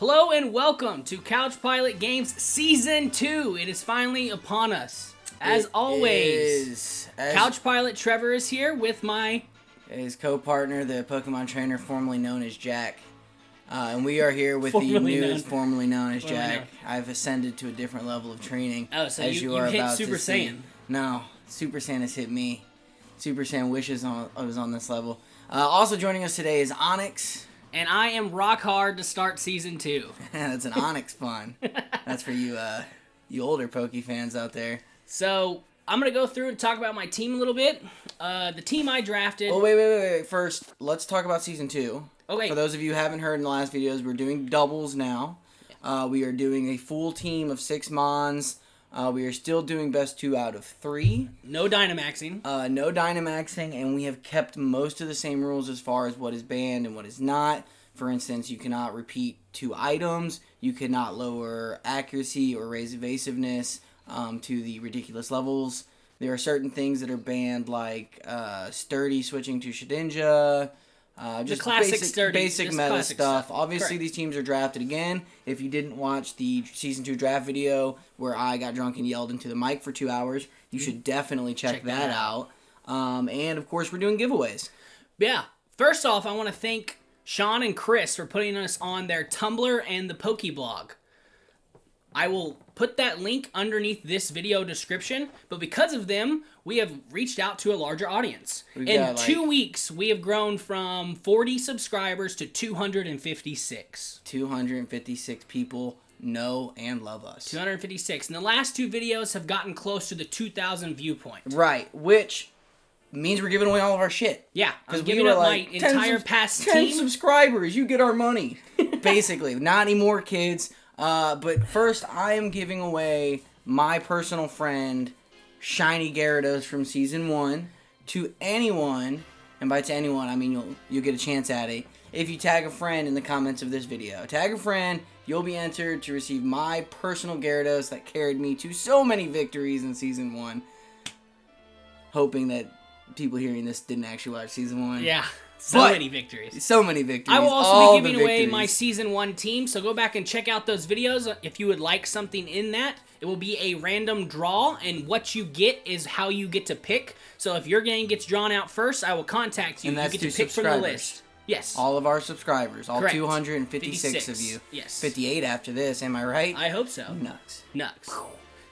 Hello and welcome to Couch Pilot Games Season 2. It is finally upon us. As always, Couch Pilot Trevor is here with his co-partner, the Pokemon trainer formerly known as Jack. And we are here with the newest formerly known as Jack. I've ascended to a different level of training. Oh, so you hit Super Saiyan. No, Super Saiyan has hit me. Super Saiyan wishes I was on this level. Also joining us today is Onyx. And I am rock hard to start Season 2. That's an Onyx pun. That's for you older Poke fans out there. So, I'm going to go through and talk about my team a little bit. The team I drafted... Oh, wait. First, let's talk about Season 2. Okay. For those of you who haven't heard in the last videos, we're doing doubles now. We are doing a full team of 6 Mons. We are still doing best 2 out of 3. No Dynamaxing. No Dynamaxing, and we have kept most of the same rules as far as what is banned and what is not. For instance, you cannot repeat 2 items. You cannot lower accuracy or raise evasiveness to the ridiculous levels. There are certain things that are banned, like Sturdy switching to Shedinja. Just basic meta stuff. Obviously, Correct. These teams are drafted again. If you didn't watch the Season 2 draft video where I got drunk and yelled into the mic for 2 hours, you should definitely check that out. And, of course, we're doing giveaways. Yeah. First off, I want to thank Sean and Chris for putting us on their Tumblr and the Pokeblog. I will put that link underneath this video description, but because of them, we have reached out to a larger audience. In 2 weeks, we have grown from 40 subscribers to 256. 256 people know and love us. 256. And the last 2 videos have gotten close to the 2,000 viewpoint. Right, which means we're giving away all of our shit. Yeah, I'm giving up my entire past 10 team. subscribers, you get our money. Basically, not anymore, kids. But first, I am giving away my personal friend, Shiny Gyarados from Season 1, to anyone, and by to anyone, I mean you'll get a chance at it, if you tag a friend in the comments of this video. Tag a friend, you'll be entered to receive my personal Gyarados that carried me to so many victories in Season 1. Hoping that people hearing this didn't actually watch Season 1. Yeah. So many victories. So many victories. I will also be giving away my Season 1 team, so go back and check out those videos if you would like something in that. It will be a random draw, and what you get is how you get to pick. So if your game gets drawn out first, I will contact you. And that's you get to pick from the list. Yes. All of our subscribers. All Correct. 256 of you. Yes. 58 after this, am I right? I hope so. Nuts.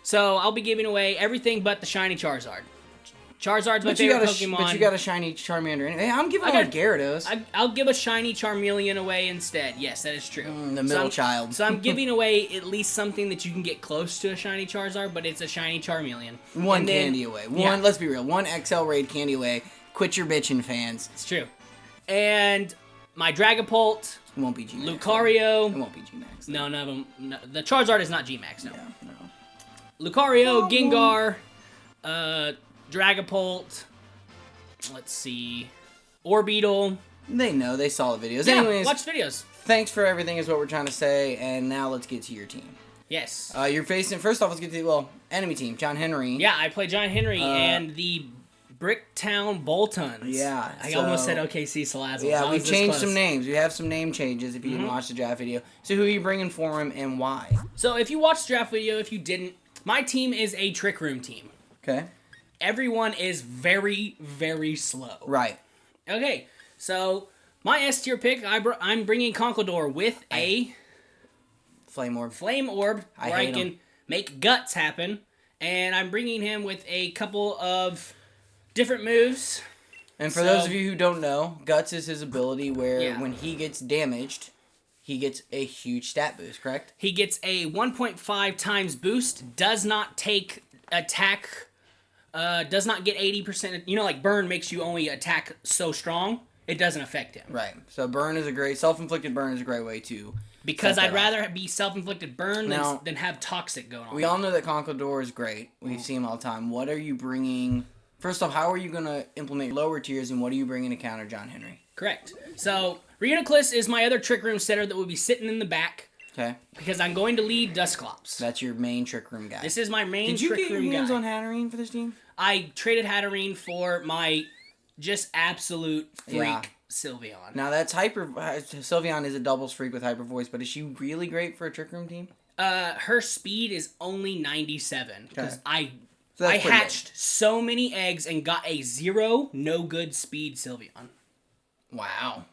So I'll be giving away everything but the Shiny Charizard. Charizard's my favorite Pokemon. But you got a Shiny Charmander. Hey, I'm giving away Gyarados. I'll give a Shiny Charmeleon away instead. Yes, that is true. The middle child. So I'm giving away at least something that you can get close to a Shiny Charizard, but it's a Shiny Charmeleon. One candy away. Let's be real. 1 XL Raid candy away. Quit your bitching, fans. It's true. And my Dragapult. It won't be G-Max. Lucario. It won't be G-Max. No, none of them. No, the Charizard is not G-Max, no. Yeah, no. Lucario, Gengar, Dragapult, let's see, Orbeetle. They know. They saw the videos. Yeah, Anyways, watch videos. Thanks for everything is what we're trying to say, and now let's get to your team. Yes. You're facing, first off, let's get to the, enemy team, John Henry. Yeah, I play John Henry and the Bricktown Boltunds. Yeah. I almost said OKC Salazzle. Yeah, we've changed some names. We have some name changes if you didn't watch the draft video. So who are you bringing for him and why? So if you watched the draft video, if you didn't, my team is a Trick Room team. Okay. Everyone is very, very slow. Right. Okay, so my S tier pick, I'm bringing Conkeldurr with a Flame Orb. Where I can make Guts happen, and I'm bringing him with a couple of different moves. And for those of you who don't know, Guts is his ability where when he gets damaged, he gets a huge stat boost, correct? He gets a 1.5 times boost, does not take attack... does not get 80%. You know, like burn makes you only attack so strong, it doesn't affect him. Right. So self-inflicted burn is a great way to. Because I'd rather be self-inflicted burn than have toxic going on. We all know that Conkeldurr is great. We see him all the time. What are you bringing? First off, how are you going to implement lower tiers, and what are you bringing to counter John Henry? Correct. So Reuniclus is my other Trick Room setter that will be sitting in the back. Okay. Because I'm going to lead Dusclops. That's your main Trick Room guy. This is my main Trick Room guy. Did you get your hands on Hatterene for this team? I traded Hatterene for my just absolute freak Sylveon. Now that's Sylveon is a doubles freak with Hyper Voice, but is she really great for a Trick Room team? Her speed is only 97 because Okay. I hatched so many eggs and got a 0 no good speed Sylveon. Wow.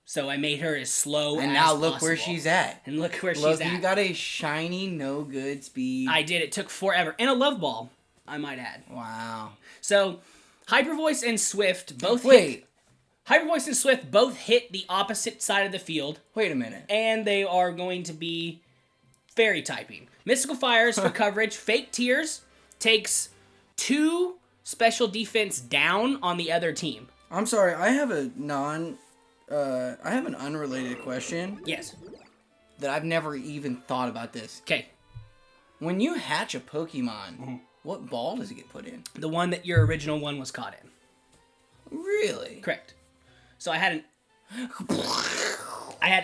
So I made her as slow as And now look possible. where she's at. And look where she's at. You got a shiny no good speed. I did. It took forever. And a love ball, I might add. Wow. So Hyper Voice and Swift both Hyper Voice and Swift both hit the opposite side of the field. Wait a minute. And they are going to be fairy typing. Mystical Fires for coverage. Fake Tears takes 2 special defense down on the other team. I'm sorry, I have an unrelated question. Yes. That I've never even thought about this. Okay. When you hatch a Pokemon, what ball does it get put in? The one that your original one was caught in. Really? Correct. So I had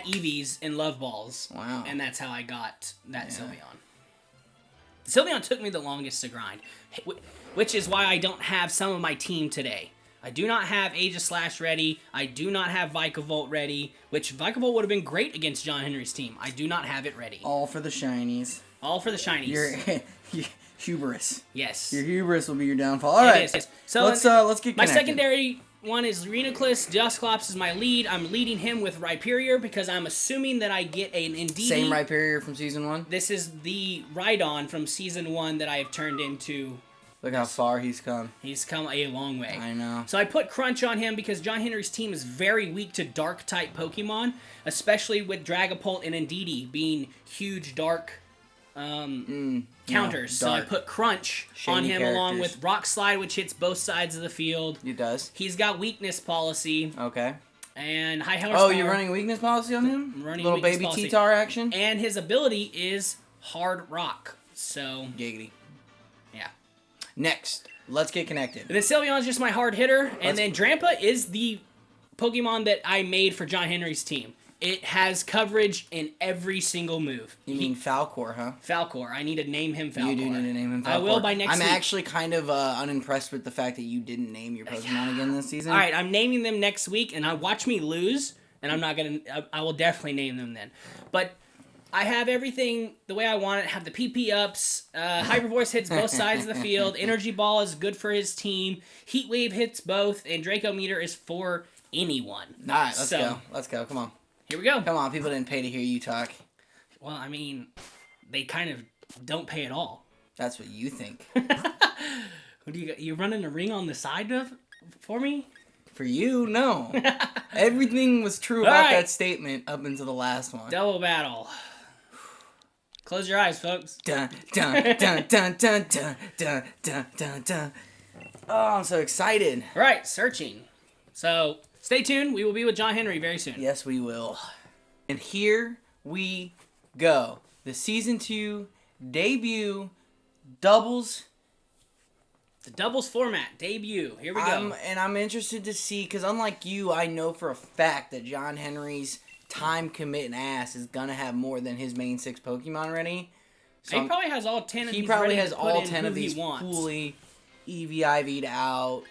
Eevees and Love Balls. Wow. And that's how I got that Sylveon. Sylveon took me the longest to grind, which is why I don't have some of my team today. I do not have Aegislash ready. I do not have Vikavolt ready, which Vikavolt would have been great against John Henry's team. I do not have it ready. All for the shinies. All for the shinies. Your hubris. Yes. Your hubris will be your downfall. All right. Yes. So let's get connected. My secondary one is Rhenoclus. Dusclops is my lead. I'm leading him with Rhyperior because I'm assuming that I get an Indeedee. Same Rhyperior from Season 1? This is the Rhydon from Season 1 that I have turned into. Look how far he's come. He's come a long way. I know. So I put Crunch on him because John Henry's team is very weak to Dark-type Pokemon, especially with Dragapult and Indeedee being huge Dark counters. So I put Crunch on him along with Rock Slide, which hits both sides of the field. It does. He's got Weakness Policy. Okay. And High Horsepower. Oh, you're running Weakness Policy on him? I'm running Little Weakness baby Policy. T-Tar action? And his ability is Hard Rock. So... Giggity. Yeah. Next. Let's get connected. And then Sylveon's just my hard hitter. And then Drampa is the Pokemon that I made for John Henry's team. It has coverage in every single move. You mean Falcor, huh? Falcor. I need to name him Falcor. You do need to name him Falcor. I will by next week. I'm actually kind of unimpressed with the fact that you didn't name your Pokemon again this season. All right, I'm naming them next week, and watch me lose, and I'm not going to... I will definitely name them then. But... I have everything the way I want it. Have the PP ups. Hyper Voice hits both sides of the field. Energy Ball is good for his team. Heat Wave hits both. And Draco Meter is for anyone. All right, let's go. Let's go. Come on. Here we go. Come on. People didn't pay to hear you talk. Well, I mean, they kind of don't pay at all. That's what you think. What do you got? You running a ring on the side for me? For you, no. Everything was true about that statement up until the last one. Double battle. Close your eyes, folks. Dun, dun, dun, dun, dun, dun, dun, dun, dun, dun. Oh, I'm so excited. All right, searching. So, stay tuned. We will be with John Henry very soon. Yes, we will. And here we go. The Season 2 debut doubles. The doubles format debut. Here we go. And I'm interested to see, because unlike you, I know for a fact that John Henry's time committing ass is gonna have more than his main 6 Pokemon ready. So he probably has all 10 of these. He probably has to all put 10 in of who he these wants. fully EV-IV'd out,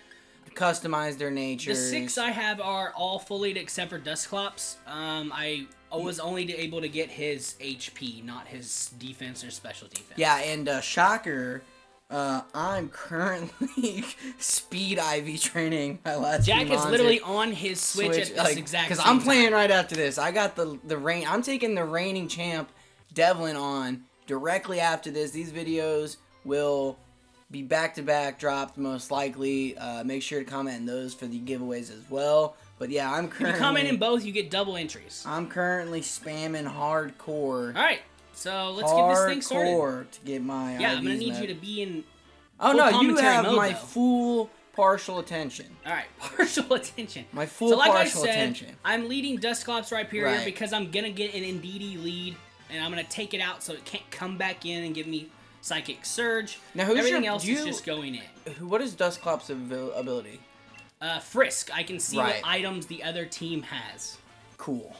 customized their natures. The 6 I have are all fully except for Dusclops. I was only able to get his HP, not his defense or special defense. Yeah, and shocker, I'm currently speed IV training my last Jack is literally on his Switch at this exact because same I'm playing time. right after this. I got the rain. I'm taking the reigning champ Devlin on directly after this. These videos will be back-to-back dropped most likely. Make sure to comment in those for the giveaways as well. But yeah, I'm currently... If you comment in both, you get double entries. I'm currently spamming hardcore. All right, so let's get this thing started. Hardcore to get my Yeah, IVs I'm going to need met. you to be in Oh full no, you commentary have mode, my though. full partial attention. All right, partial attention. My full so like partial I said, attention. I'm leading Dusclops Rhyperior Right. because I'm going to get an Indeedee lead, and I'm going to take it out so it can't come back in and give me Psychic Surge. Now, who's Everything your- else do you- is just going in. What is Dusclops' ability? Frisk. I can see Right. what items the other team has. Cool.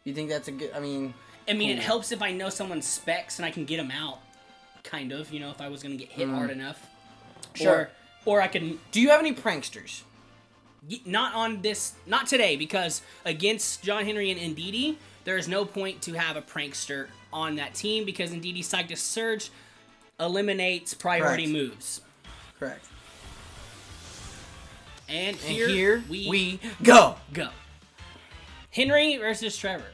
You think that's a good... I mean, it helps if I know someone's specs and I can get them out. Kind of, if I was going to get hit hard enough. Sure. Or I can... do you have any pranksters? Not on this, not today, because against John Henry and Indeedee, there is no point to have a prankster on that team because Indeedee Psychic Surge eliminates priority moves. Correct. And here we go. Go. Henry versus Trevor.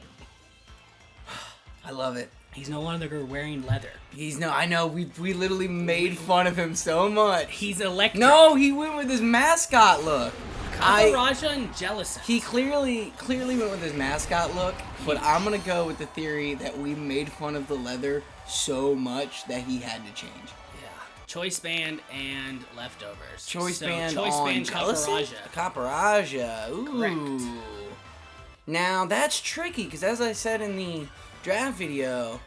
I love it. He's no longer wearing leather. I know, we literally made fun of him so much. He's electric. No, he went with his mascot look. Raja and Jellicent. He clearly went with his mascot look, but I'm going to go with the theory that we made fun of the leather so much that he had to change. Yeah. Choice Band and Leftovers. Choice Band Caparaja. Caparaja. Ooh. Correct. Now, that's tricky, because as I said in the draft video,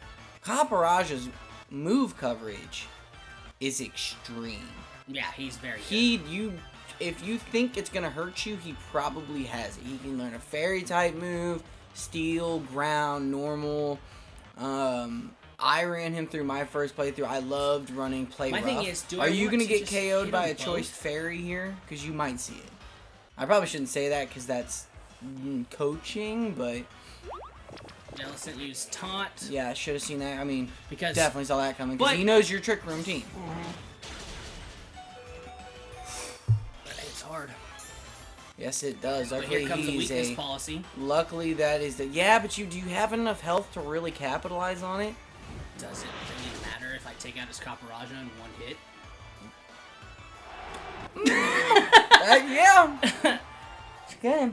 Caparaja's move coverage is extreme. Yeah, he's very good. If you think it's going to hurt you, he probably has it. He can learn a fairy-type move, steel, ground, normal. I ran him through my first playthrough. I loved running play rough. My thing is, are you going to get KO'd by a choice fairy here? Because you might see it. I probably shouldn't say that because that's coaching, but... Jellicent used Taunt. Yeah, I should have seen that. I mean, because definitely saw that coming. Because he knows your Trick Room team. It's hard. Yes, it does. But here comes the weakness policy. Luckily, that is the... Yeah, but do you have enough health to really capitalize on it? Does it really matter if I take out his Caparaja in one hit? Yeah. Okay.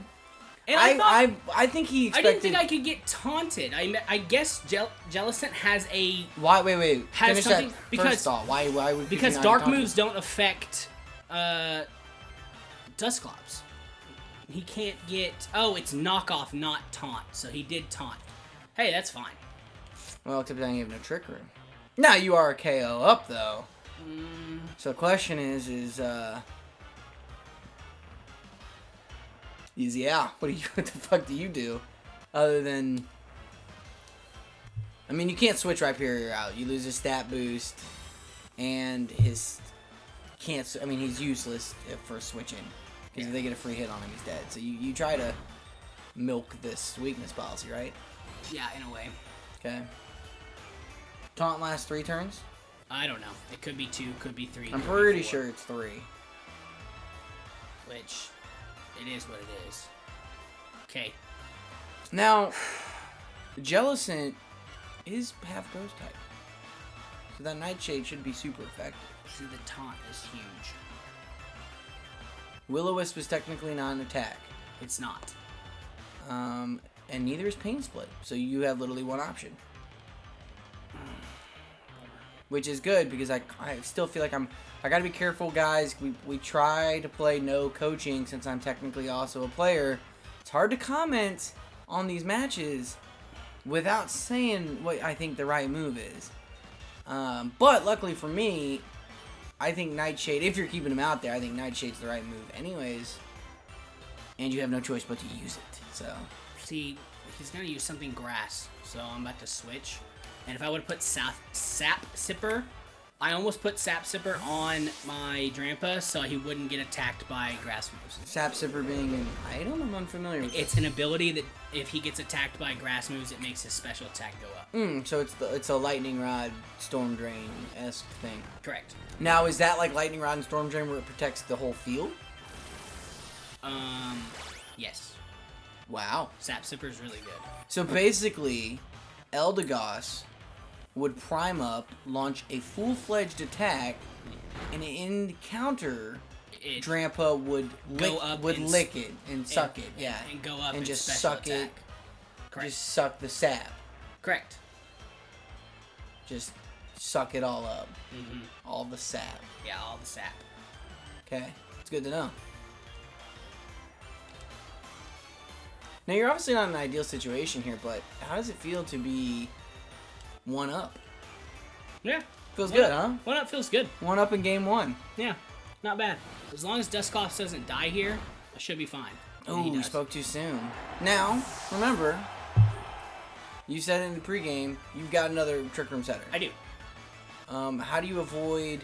And I think he expected... I didn't think I could get taunted. I guess Jellicent has a... Why? Wait. Has finish something... that Because, first thought. Why would because dark moves don't affect Dusclops. He can't get... Oh, it's knockoff, not taunt. So he did taunt. Hey, that's fine. Well, except then you have no Trick Room. Now you are a KO up, though. So the question is yeah, what the fuck do you do? Other than... I mean, you can't switch Rhyperior out. You lose his stat boost, and his... I mean, he's useless for switching. Because if they get a free hit on him, he's dead. So you try to milk this weakness policy, right? Yeah, in a way. Okay. Taunt lasts 3 turns? I don't know. It could be 2, could be 3. I'm pretty sure it's 3. Which, it is what it is. Okay. Now, Jellicent is half ghost type. So that Nightshade should be super effective. See, the taunt is huge. Will-O-Wisp is technically not an attack. It's not. And neither is Pain Split. So you have literally one option. Which is good because I still feel like I gotta be careful, guys. We try to play no coaching since I'm technically also a player. It's hard to comment on these matches without saying what I think the right move is. But luckily for me, I think Nightshade, if you're keeping him out there, I think Nightshade's the right move anyways. And you have no choice but to use it. So see, he's gonna use something grass, so I'm about to switch. And if I would have put Sap Sipper, I almost put Sap Sipper on my Drampa so he wouldn't get attacked by grass moves. Sap Sipper being an item? I'm unfamiliar with. It's an ability that if he gets attacked by grass moves, it makes his special attack go up. So it's a Lightning Rod, Storm Drain-esque thing. Correct. Now, is that like Lightning Rod and Storm Drain where it protects the whole field? Yes. Wow. Sap Sipper's really good. So basically, Eldegoss would prime up, launch a full-fledged attack, and in counter, Drampa would lick it and suck it, yeah, and go up and just special suck attack. it, Correct. just suck the sap, Correct. just suck it all up, all the sap. Yeah, all the sap. Okay, it's good to know. Now you're obviously not in an ideal situation here, but how does it feel to be 1-up? Yeah. Feels good, huh? 1-up feels good. 1-up in game 1. Yeah, not bad. As long as Dusclops doesn't die here, I should be fine. Oh, you spoke too soon. Now, remember, you said in the pregame, you've got another Trick Room setter. I do. How do you avoid...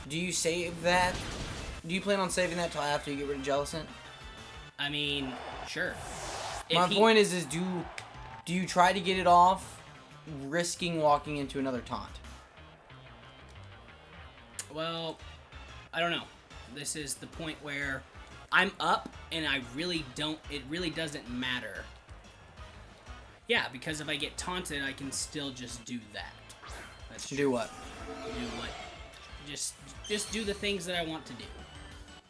Do you save that? Do you plan on saving that till after you get rid of Jellicent? I mean, sure. My point is do you try to get it off, risking walking into another taunt? Well, I don't know. This is the point where I'm up, and I really don't. It really doesn't matter. Yeah, because if I get taunted, I can still just do that. That's true. Do what? Do what? Just do the things that I want to do.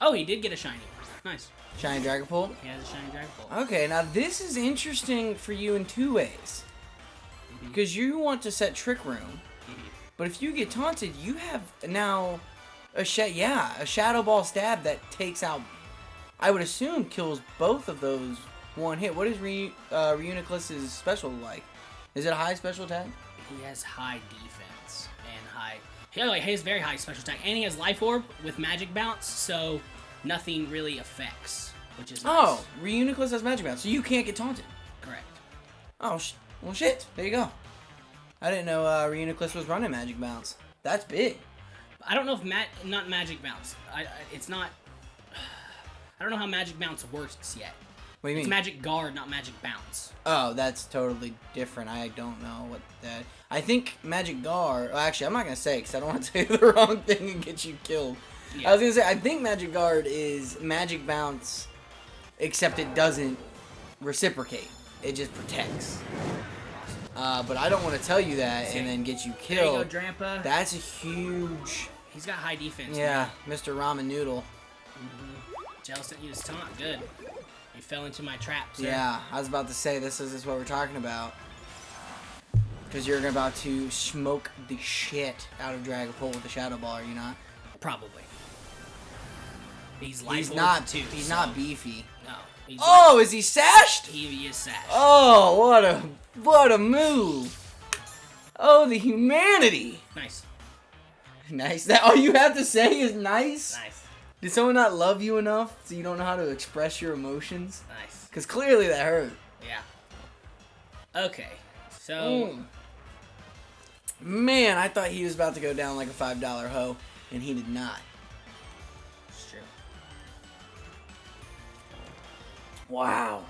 Oh, he did get a shiny. Nice. Shiny Dragapult? He has a shiny Dragapult. Okay, now this is interesting for you in two ways. Because you want to set Trick Room, but if you get taunted, you have now a Shadow Ball Stab that takes out, I would assume, kills both of those one hit. What is Reuniclus's special like? Is it a high special attack? He has high defense and high. He has very high special attack, and he has Life Orb with Magic Bounce, so nothing really affects, which is nice. Oh, Reuniclus has Magic Bounce, so you can't get taunted. Correct. Oh, well, shit. There you go. I didn't know Reuniclus was running Magic Bounce. That's big. I don't know if not Magic Bounce. It's not. I don't know how Magic Bounce works yet. What do you mean? It's Magic Guard, not Magic Bounce. Oh, that's totally different. I don't know what that... I think Magic Guard... Well, actually, I'm not going to say because I don't want to tell you the wrong thing and get you killed. Yeah. I was going to say, I think Magic Guard is Magic Bounce, except it doesn't reciprocate. It just protects. But I don't want to tell you that and then get you killed. There you go, Drampa. That's a huge... He's got high defense. Yeah, Mr. Ramen Noodle. Jealous didn't use taunt. Good. You fell into my trap, sir. Yeah, I was about to say, this is what we're talking about. Because you're about to smoke the shit out of Dragapult with the Shadow Ball, are you not? Probably. He's not too. He's not beefy. No. Oh, is he sashed? He is sashed. Oh, what a move. Oh, the humanity. Nice. Nice. That all you have to say is nice? Nice. Did someone not love you enough so you don't know how to express your emotions? Nice. Because clearly that hurt. Yeah. Okay. So... Man, I thought he was about to go down like a $5 hoe, and he did not. It's true. Wow.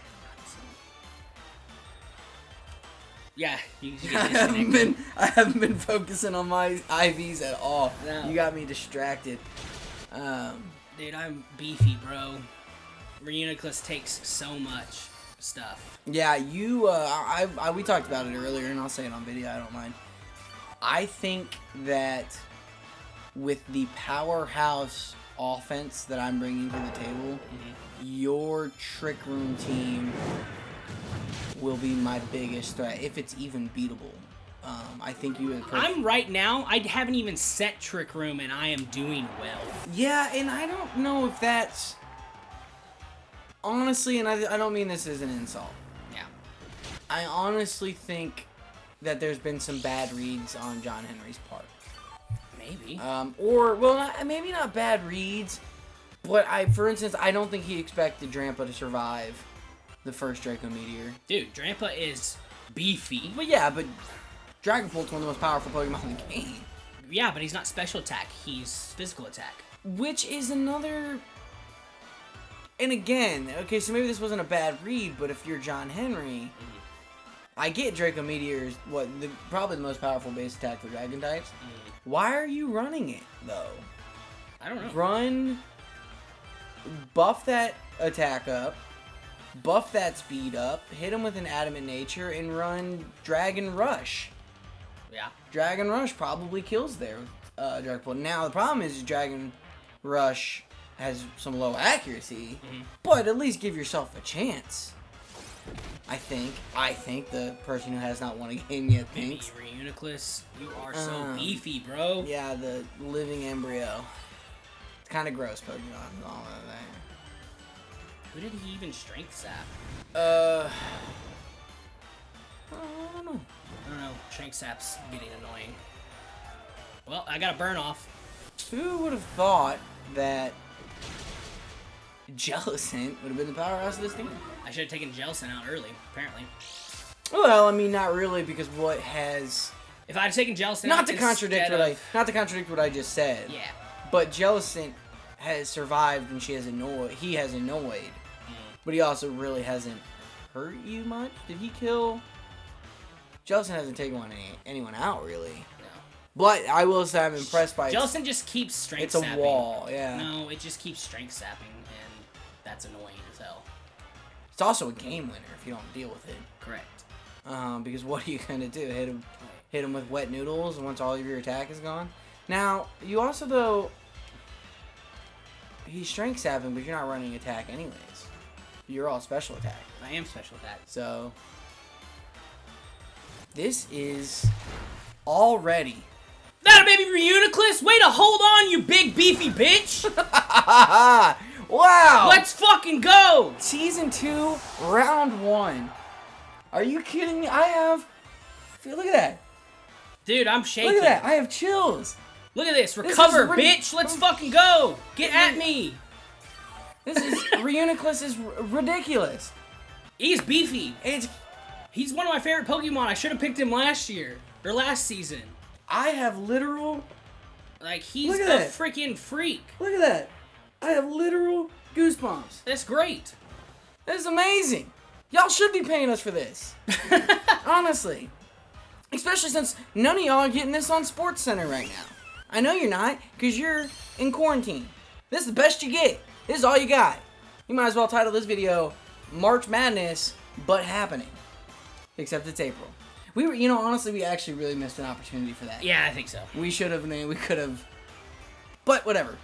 Yeah, you I haven't been focusing on my IVs at all. No. You got me distracted. Dude, I'm beefy, bro. Reuniclus takes so much stuff. Yeah, we talked about it earlier, and I'll say it on video. I don't mind. I think that with the powerhouse offense that I'm bringing to the table, your Trick Room team will be my biggest threat, if it's even beatable. I think you... I'm right now, I haven't even set Trick Room, and I am doing well. Yeah, and I don't know if that's... Honestly, and I don't mean this as an insult. Yeah. I honestly think that there's been some bad reads on John Henry's part. Maybe. Maybe not bad reads, but for instance, I don't think he expected Drampa to survive the first Draco Meteor. Dude, Drampa is beefy. But yeah, Dragapult's one of the most powerful Pokemon in the game. Yeah, but he's not special attack. He's physical attack. Which is another... And again, okay, so maybe this wasn't a bad read, but if you're John Henry, I get Draco Meteor is probably the most powerful base attack for Dragon types. Why are you running it, though? I don't know. Buff that attack up, buff that speed up, hit him with an Adamant Nature, and run Dragon Rush. Yeah. Dragon Rush probably kills there with Dragapult. Now, the problem is Dragon Rush has some low accuracy, but at least give yourself a chance. I think the person who has not won a game yet thinks. Reuniclus, you are so beefy, bro. Yeah, the living embryo. It's kind of gross, Pokemon, and all of that. Who did he even strength sap? I don't know. Strength sap's getting annoying. Well, I got a burn off. Who would have thought that Jellicent would have been the powerhouse of this team? I should have taken Jellicent out early, apparently. Well, I mean, not really, because what has... If I had taken Jellicent not to contradict what I just said. Yeah. But Jellicent has survived and he has annoyed but he also really hasn't hurt you much. Did he kill? Jellicent hasn't taken anyone out, really. No. But I will say I'm impressed by Jellicent just keeps strength sapping. It's a wall, yeah. No, it just keeps strength sapping, and that's annoying as hell. It's also a game winner if you don't deal with it. Correct. Because what are you going to do? Hit him with wet noodles once all of your attack is gone? Now, you also, though... He's strength sapping, but you're not running attack anyways. You're all special attack. I am special attack. So... This is... already... That a baby Reuniclus? Way to hold on, you big beefy bitch! Wow! Let's fucking go! Season 2, Round 1. Are you kidding me? I have... Look at that. Dude, I'm shaking. Look at that. I have chills. Look at this. Recover, bitch. Let's fucking go. Get at me. This is... Reuniclus is ridiculous. He's beefy. He's one of my favorite Pokemon. I should have picked him last year. Or last season. I have literal... Like, he's a freaking freak. Look at that. I have literal goosebumps. That's great. This is amazing. Y'all should be paying us for this. Honestly. Especially since none of y'all are getting this on SportsCenter right now. I know you're not, because you're in quarantine. This is the best you get. This is all you got. You might as well title this video March Madness, but happening. Except it's April. We were, honestly, we actually really missed an opportunity for that. Yeah, I think so. We should have, we could have, but whatever.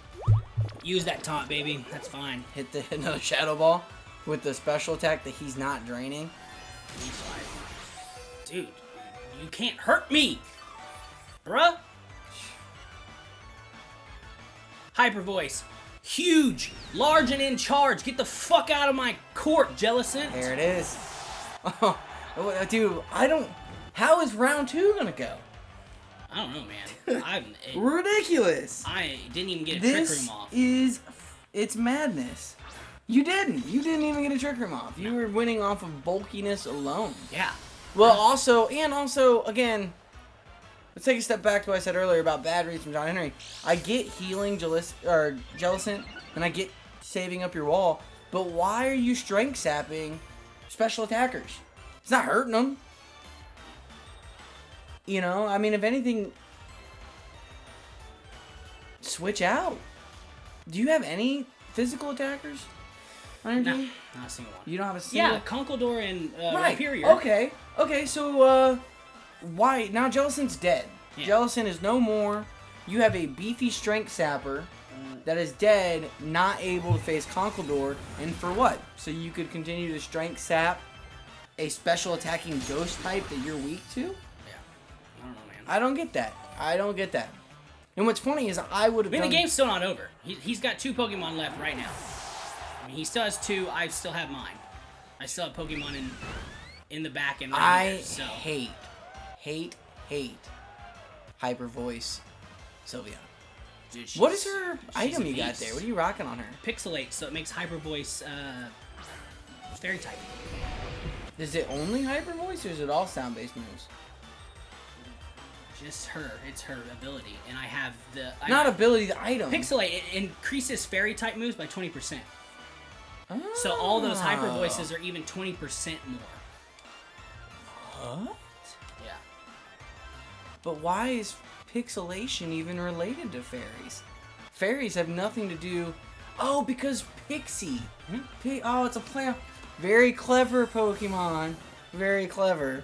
Use that taunt, baby. That's fine. Hit another Shadow Ball with the special attack that he's not draining. Dude, you can't hurt me, bruh. Hyper Voice. Huge, large, and in charge. Get the fuck out of my court, Jellicent. There it is. Oh, dude, how is round 2 gonna go? I don't know, man. Ridiculous. I didn't even get a Trick Room off. It's madness. You didn't even get a Trick Room off. You were winning off of bulkiness alone. Yeah. Well, also, again, let's take a step back to what I said earlier about bad reads from John Henry. I get healing Jellicent, and I get saving up your wall, but why are you strength sapping special attackers? It's not hurting them. I mean, if anything, switch out. Do you have any physical attackers on your team? Not a single one. You don't have a single? Yeah, Conkeldurr and right. Rhyperior. Okay, so, why? Now Jellicent's dead. Yeah. Jellicent is no more. You have a beefy strength sapper that is dead, not able to face Conkeldurr, and for what? So you could continue to strength sap a special attacking ghost type that you're weak to? I don't know, man. I don't get that. And what's funny is I would have the game's still not over. He's got 2 Pokemon left right now. I mean, he still has 2. I still have mine. I still have Pokemon in the back and right here, so. hate Hyper Voice Sylvia. Dude, what is her item you got there? What are you rocking on her? Pixelate, so it makes Hyper Voice fairy type. Is it only Hyper Voice, or is it all sound-based moves? Just her. It's her ability, and I have the ability, the item. Pixelate. It increases fairy type moves by 20%. Oh. So all those Hyper Voices are even 20% more. What? Yeah. But why is pixelation even related to fairies? Fairies have nothing to do. Oh, because Pixie. Oh, it's a play. Very clever Pokemon. Very clever.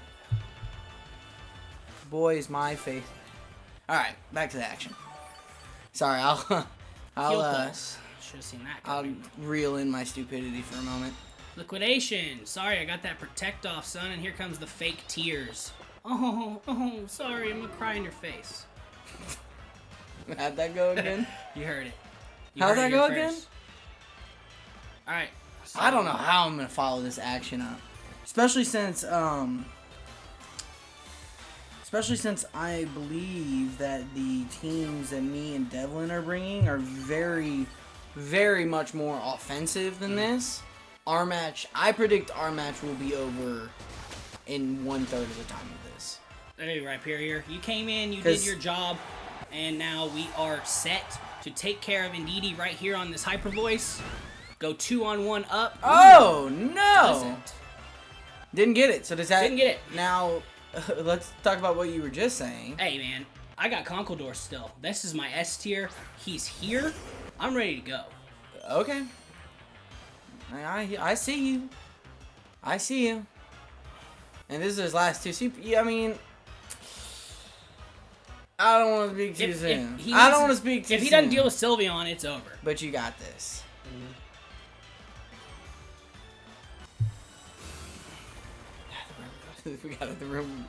Boy, is my face. Alright, back to the action. Sorry, I'll should have seen that coming. I'll reel in my stupidity for a moment. Liquidation. Sorry, I got that protect off, son, and here comes the fake tears. Oh, sorry, I'm gonna cry in your face. How'd that go again? You heard it. How'd that go again? Alright. So I don't know how I'm gonna follow this action up. Especially since I believe that the teams that me and Devlin are bringing are very, very much more offensive than this. I predict our match will be over in 1/3 of the time of this. Hey, Rhyperior, you came in, you did your job, and now we are set to take care of Indeedee right here on this Hyper Voice. go 2-on-1 up. Oh, no! Doesn't. Didn't get it. So does that... Didn't get it. Now, let's talk about what you were just saying. Hey, man. I got Conkeldurr still. This is my S tier. He's here. I'm ready to go. Okay. I see you. I see you. And this is his last two. I mean... I don't want to speak too soon. I don't want to speak too soon. If he doesn't deal with Sylveon, it's over. But you got this. We got it. The room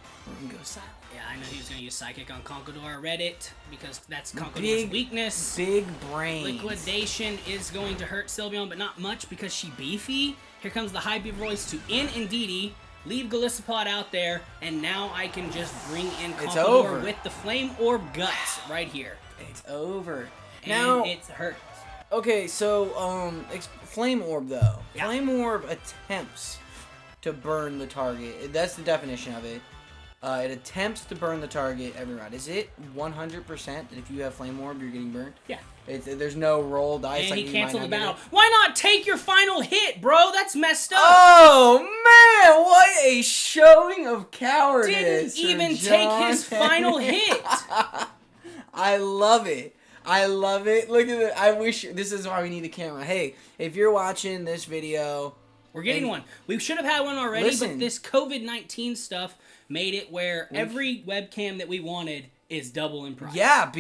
goes silent. Yeah, I know he was going to use Psychic on Conkeldurr. I read it because that's Conkeldurr's weakness. Big brain. Liquidation is going to hurt Sylveon, but not much because she beefy. Here comes the high beef voice to Indeedee. Leave Golisopod out there, and now I can just bring in Conkeldurr with the Flame Orb Guts right here. It's over. And now it hurts. Okay, so Flame Orb though. Yeah. Flame Orb attempts to burn the target. That's the definition of it. It attempts to burn the target every round. Is it 100% that if you have Flame Orb, you're getting burned? Yeah. There's no roll dice. And like he you canceled might the not battle. Why not take your final hit, bro? That's messed up. Oh, man. What a showing of cowardice. Didn't even take his final hit. I love it. I love it. Look at it. I wish... This is why we need a camera. Hey, if you're watching this video... We're getting one. We should have had one already, but this COVID-19 stuff made it where every webcam that we wanted is double in price. Yeah,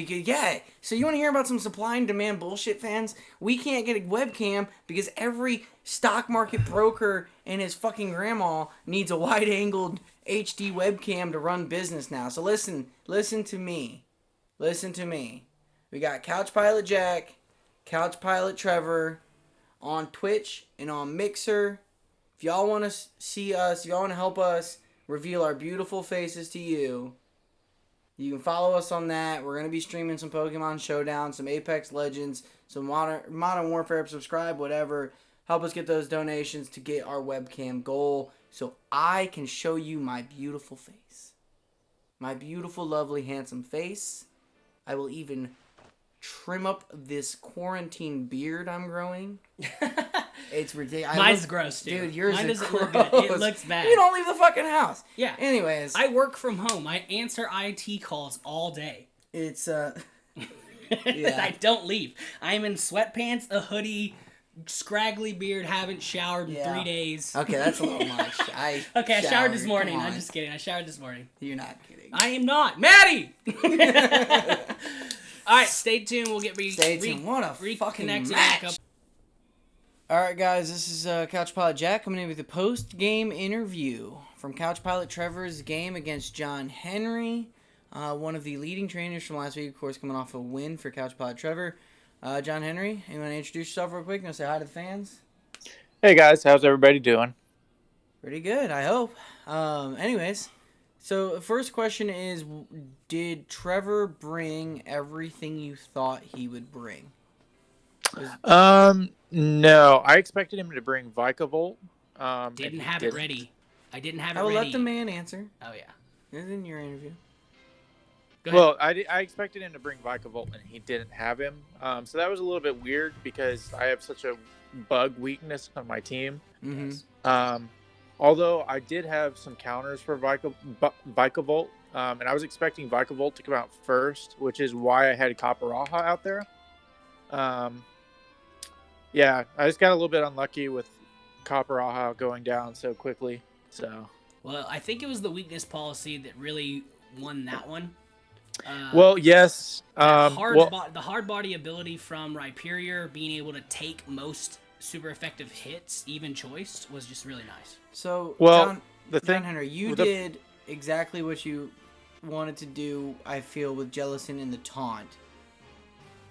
so you want to hear about some supply and demand bullshit, fans? We can't get a webcam because every stock market broker and his fucking grandma needs a wide-angled HD webcam to run business now. So listen to me. Listen to me. We got Couch Pilot Jack, Couch Pilot Trevor on Twitch and on Mixer. If y'all want to see us, if y'all want to help us reveal our beautiful faces to you, you can follow us on that. We're going to be streaming some Pokemon Showdown, some Apex Legends, some Modern Warfare, subscribe, whatever. Help us get those donations to get our webcam goal so I can show you my beautiful face. My beautiful, lovely, handsome face. I will even trim up this quarantine beard I'm growing. It's ridiculous. Mine's gross, dude. Dude, yours Mine is doesn't gross. look good. It looks bad. You don't leave the fucking house. Yeah. Anyways. I work from home. I answer IT calls all day. It's, yeah. I don't leave. I'm in sweatpants, a hoodie, scraggly beard, haven't showered in 3 days. Okay, that's a little much. I showered this morning. I'm just kidding. I showered this morning. You're not kidding. I am not. Maddy! Alright, stay tuned. We'll get What a fucking reconnected match. back up. Alright guys, this is Couch Pilot Jack coming in with a post-game interview from Couch Pilot Trevor's game against John Henry, one of the leading trainers from last week, of course, coming off a win for Couch Pilot Trevor. John Henry, you want to introduce yourself real quick? You want to say hi to the fans? Hey guys, how's everybody doing? Pretty good, I hope. Anyways, so the first question is, did Trevor bring everything you thought he would bring? No, I expected him to bring Vikavolt. Didn't have it ready. I didn't have it I will ready. let the man answer. Oh, yeah. This is in your interview. Go ahead. Well, I expected him to bring Vikavolt, and he didn't have him. So that was a little bit weird because I have such a bug weakness on my team. Mm-hmm. Although I did have some counters for Vikavolt, and I was expecting Vikavolt to come out first, which is why I had Copperajah out there. Yeah, I just got a little bit unlucky with Copperajah going down so quickly. So. Well, I think it was the weakness policy that really won that one. Well, yes. The hard body ability from Rhyperior being able to take most super effective hits, even choice, was just really nice. So, well, John Henry, you did exactly what you wanted to do, I feel, with Jellicent and the Taunt.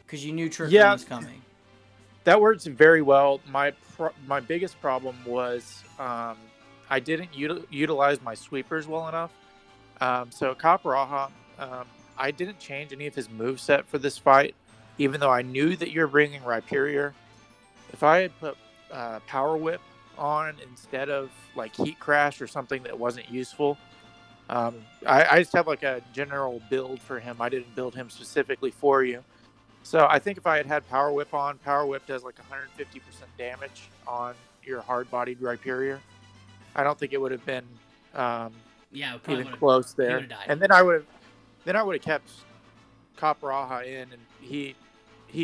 Because you knew Trick Room was coming. That works very well. My biggest problem was I didn't utilize my sweepers well enough. So Copperajah, I didn't change any of his moveset for this fight, even though I knew that you're bringing Rhyperior. If I had put Power Whip on instead of like Heat Crash or something that wasn't useful, I just have like a general build for him. I didn't build him specifically for you. So I think if I had Power Whip on, Power Whip does like 150% damage on your hard-bodied Rhyperior. I don't think it would have been even close there. And then I would have kept Capraha in, and he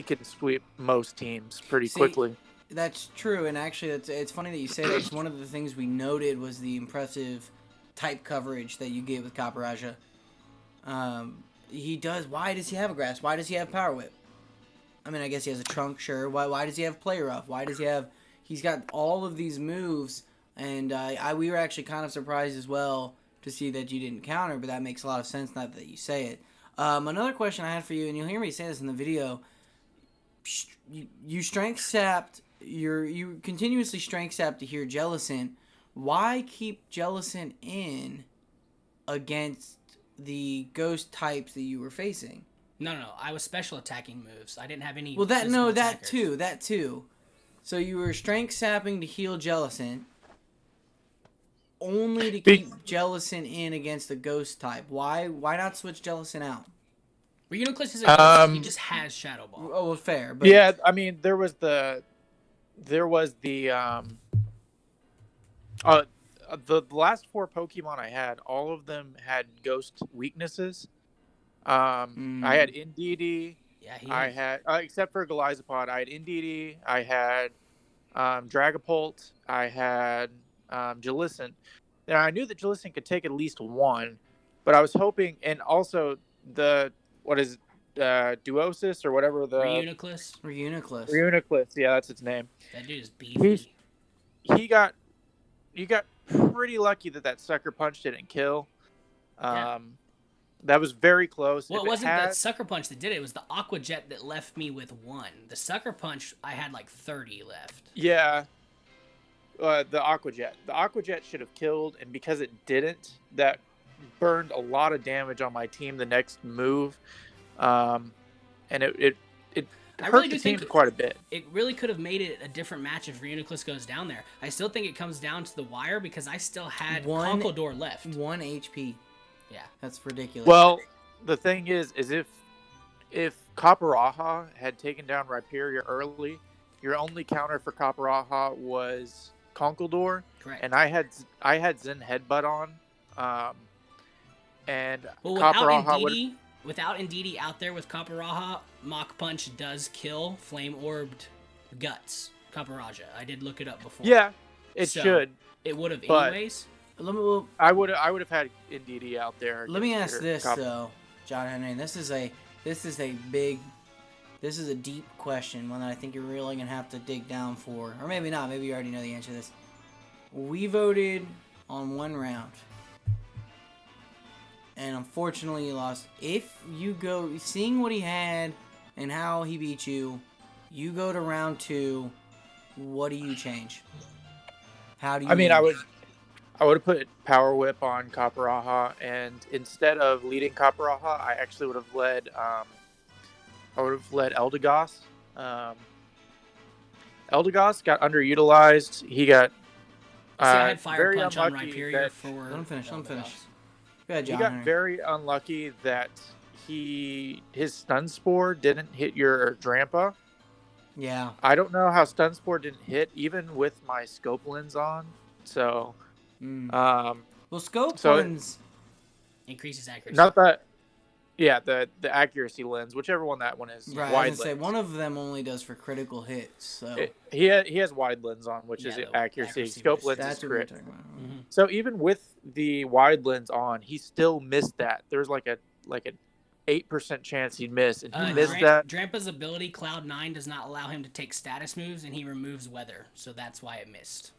can sweep most teams pretty quickly. That's true, and actually, it's funny that you say that, because one of the things we noted was the impressive type coverage that you get with Capraja. He does. Why does he have a grass? Why does he have Power Whip? I mean, I guess he has a trunk, sure. Why does he have Play Rough? Why does he have? He's got all of these moves, and we were actually kind of surprised as well to see that you didn't counter, but that makes a lot of sense now that you say it. Another question I had for you, and you'll hear me say this in the video. You strength sapped. You continuously strength sap to hear Jellicent. Why keep Jellicent in against the ghost types that you were facing? No. I was special attacking moves. I didn't have any. Well, that too. So you were strength sapping to heal Jellicent, only to keep Jellicent in against the ghost type. Why not switch Jellicent out? Reuniclus is a ghost. He just has Shadow Ball. Oh, well, fair. But yeah, I mean, there was the last 4 Pokemon I had, all of them had ghost weaknesses. I had Indeedee. Yeah, I had except for Galizapod, I had Indeedee. I had Dragapult. I had Jellicent. Now I knew that Jellicent could take at least one, but I was hoping, and also Duosis or whatever the Reuniclus. Yeah, that's its name. That dude is beefy. You got pretty lucky that sucker punch didn't kill. That was very close. Well, it wasn't that sucker punch that did it. It was the Aqua Jet that left me with 1. The sucker punch, I had like 30 left. Yeah. The Aqua Jet. The Aqua Jet should have killed, and because it didn't, that burned a lot of damage on my team the next move. And it hurt the team quite a bit. It really could have made it a different match if Reuniclus goes down there. I still think it comes down to the wire because I still had Conkeldurr left. 1 HP. Yeah. That's ridiculous. Well, the thing is if Capraha had taken down Rhyperior early, your only counter for Capraha was Conkeldurr. Correct. And I had Zen Headbutt on. And without Indeedee out there with Capraha, Mach Punch does kill Flame Orbed Guts Caparaja. I did look it up before. Yeah, it should. It would have anyways. I would have had Indeedee out there. Let me ask this though, John Henry. And this is a deep question, one that I think you're really gonna have to dig down for, or maybe not. Maybe you already know the answer to this. We voted on 1 round, and unfortunately you lost. If you go, seeing what he had and how he beat you, you go to round 2. What do you change? How do you? I mean, I would have put Power Whip on Capraha, and instead of leading Capraha, I actually would have led Eldegoss. Eldegoss got underutilized. He got I had Fire Punch on Rhyperior for... Let him finish. Go ahead, John. He got very unlucky that his Stun Spore didn't hit your Drampa. Yeah. I don't know how Stun Spore didn't hit, even with my Scope Lens on. So... well, Scope Lens increases accuracy. Not that... Yeah, the accuracy lens, whichever one that one is. Right, wide I was gonna say, one of them only does for critical hits. So he has wide lens on, which is accuracy. Scope lens is crit. Mm-hmm. So even with the wide lens on, he still missed that. There was like an 8% chance he'd miss, and he missed that. Drampa's ability, Cloud 9, does not allow him to take status moves, and he removes weather, so that's why it missed.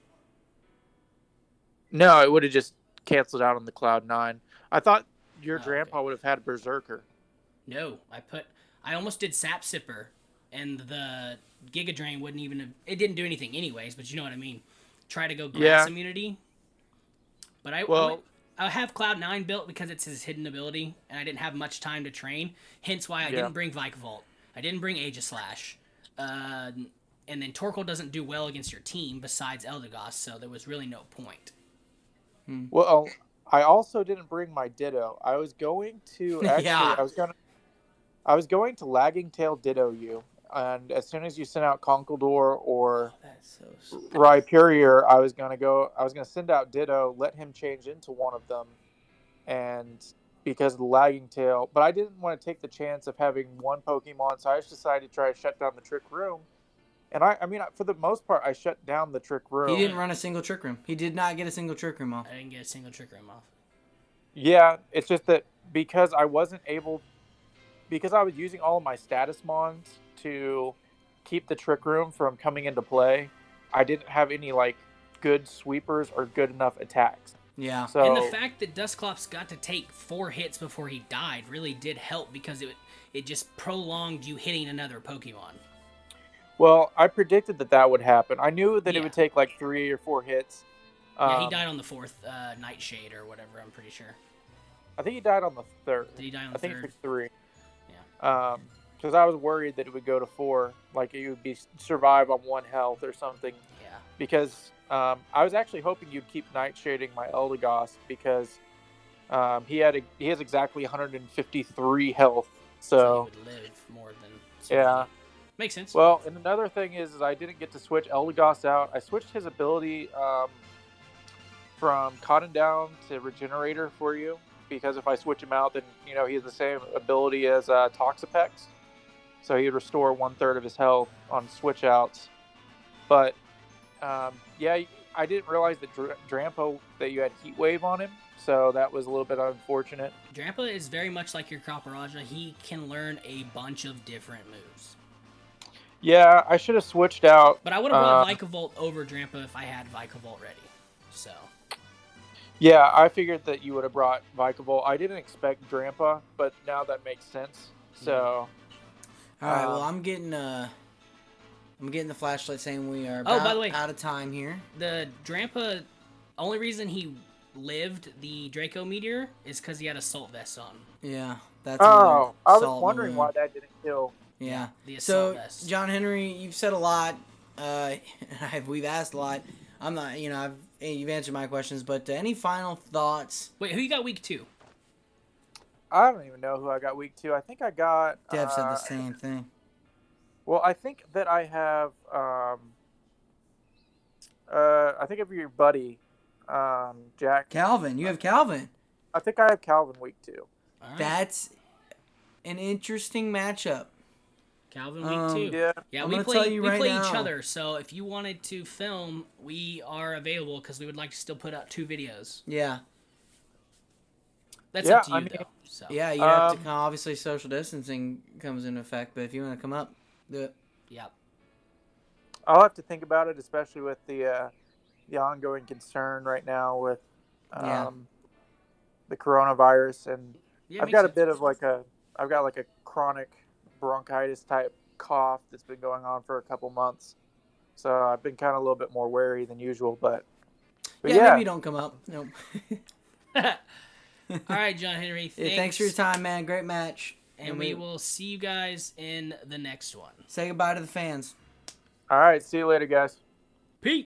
No, it would have just canceled out on the Cloud 9. I thought your Drampa would have had Berserker. No, I almost did Sap Sipper, and the Giga Drain wouldn't even have... It didn't do anything anyways, but you know what I mean. Try to go Grass Immunity. But I have Cloud 9 built because it's his hidden ability, and I didn't have much time to train. Hence why I didn't bring Vikavolt. I didn't bring Aegislash. And then Torkoal doesn't do well against your team besides Eldegoss, so there was really no point. Well, I also didn't bring my Ditto. I was going to actually. I was going to Lagging Tail Ditto you, and as soon as you sent out Conkeldurr or That's so Rhyperior, I was gonna send out Ditto, let him change into one of them, and because of the Lagging Tail, but I didn't want to take the chance of having one Pokemon, so I just decided to try to shut down the Trick Room. And I mean, for the most part, I shut down the Trick Room. He didn't run a single Trick Room. He did not get a single Trick Room off. I didn't get a single Trick Room off. Yeah, it's just that because I wasn't able, because I was using all of my status mons to keep the Trick Room from coming into play, I didn't have any like good sweepers or good enough attacks. Yeah. So, And the fact that Dusclops got to take 4 hits before he died really did help because it just prolonged you hitting another Pokemon. well, I predicted that would happen. I knew that Yeah. it would take like 3 or 4 hits. Yeah, he died on the 4th Nightshade or whatever, I'm pretty sure. I think he died on the 3rd. Did he die on the I think 3rd? it took 3. Yeah. Because I was worried that it would go to 4, like it would be survive on 1 health or something. Yeah. Because I was actually hoping you'd keep nightshading my Eldegoss because he has exactly 153 health. So he would live more than yeah. Makes sense. Well, and another thing is I didn't get to switch Eldegoss out. I switched his ability from Cotton Down to Regenerator for you because if I switch him out, then he has the same ability as Toxapex, so he'd restore 1/3 of his health on switch outs. But yeah, I didn't realize that Drampa that you had Heat Wave on him, so that was a little bit unfortunate. Drampa is very much like your Copperajah. He can learn a bunch of different moves. Yeah, I should have switched out. But I would have brought Vikavolt over Drampa if I had Vikavolt ready. So. Yeah, I figured that you would have brought Vikavolt. I didn't expect Drampa, but now that makes sense. So. All right. Well, I'm getting the flashlight saying we are by the way, out of time here. The Drampa, only reason he lived the Draco Meteor is because he had a Salt Vest on. Yeah, that's. Oh, I was wondering why that didn't kill. Yeah. The Assault So, Vest. John Henry, you've said a lot. We've asked a lot. I'm not. You've answered my questions, but any final thoughts? Wait, who you got week 2? I don't even know who I got week 2. I think I got. Dev said the same thing. Well, I think that I have. I think of your buddy, Jack. Calvin, you have Calvin. I think I have Calvin week 2. All right. That's an interesting matchup. Calvin week 2. Yeah. We play each other, so if you wanted to film, we are available because we would like to still put out 2 videos. Yeah. That's up to you, though. So. Yeah, you have to come. Obviously, social distancing comes into effect, but if you want to come up, do it. Yep. I'll have to think about it, especially with the ongoing concern right now with the coronavirus, and I've got a bit of I've got a chronic bronchitis type cough that's been going on for a couple months, so I've been kind of a little bit more wary than usual. But yeah, maybe don't come up. Nope. All right, John Henry. Thanks for your time, man. Great match. And we will see you guys in the next one. Say goodbye to the fans. All right, see you later, guys.